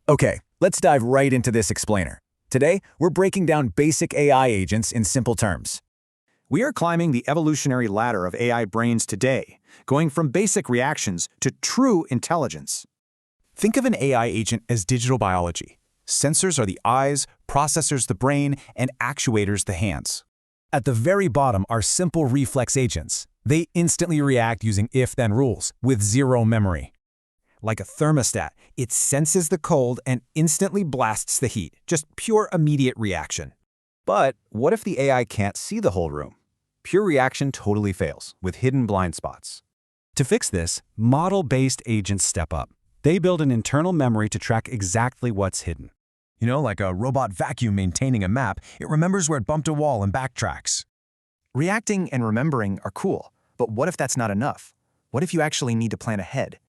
Okay, let's dive right into this explainer. Today, we're breaking down basic AI agents in simple terms. We are climbing the evolutionary ladder of AI brains today, going from basic reactions to true intelligence. Think of an AI agent as digital biology. Sensors are the eyes, processors the brain, and actuators the hands. At the very bottom are simple reflex agents. They instantly react using if-then rules, with zero memory. Like a thermostat, it senses the cold and instantly blasts the heat, just pure immediate reaction. But what if the AI can't see the whole room? Pure reaction totally fails, with hidden blind spots. To fix this, model-based agents step up. They build an internal memory to track exactly what's hidden. You know, like a robot vacuum maintaining a map, it remembers where it bumped a wall and backtracks. Reacting and remembering are cool, but what if that's not enough? What if you actually need to plan ahead?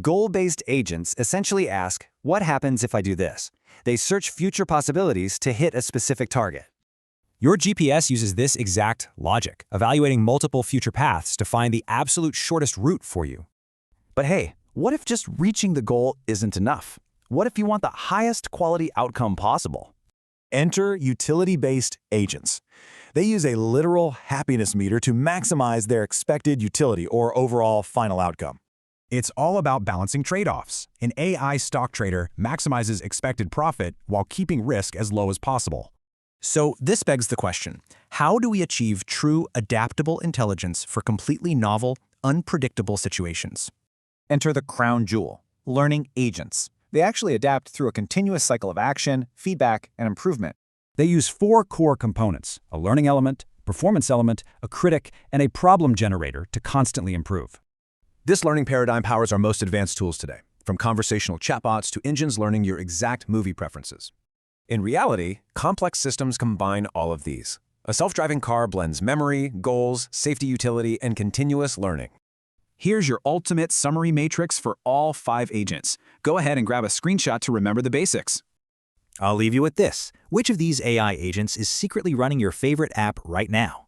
Goal-based agents essentially ask, what happens if I do this? They search future possibilities to hit a specific target. Your GPS uses this exact logic, evaluating multiple future paths to find the absolute shortest route for you. But hey, what if just reaching the goal isn't enough? What if you want the highest quality outcome possible? Enter utility-based agents. They use a literal happiness meter to maximize their expected utility or overall final outcome. It's all about balancing trade-offs. An AI stock trader maximizes expected profit while keeping risk as low as possible. So this begs the question, how do we achieve true adaptable intelligence for completely novel, unpredictable situations? Enter the crown jewel, learning agents. They actually adapt through a continuous cycle of action, feedback, and improvement. They use 4 core components: a learning element, performance element, a critic, and a problem generator to constantly improve. This learning paradigm powers our most advanced tools today, from conversational chatbots to engines learning your exact movie preferences. In reality, complex systems combine all of these. A self-driving car blends memory, goals, safety utility, and continuous learning. Here's your ultimate summary matrix for all 5 agents. Go ahead and grab a screenshot to remember the basics. I'll leave you with this. Which of these AI agents is secretly running your favorite app right now?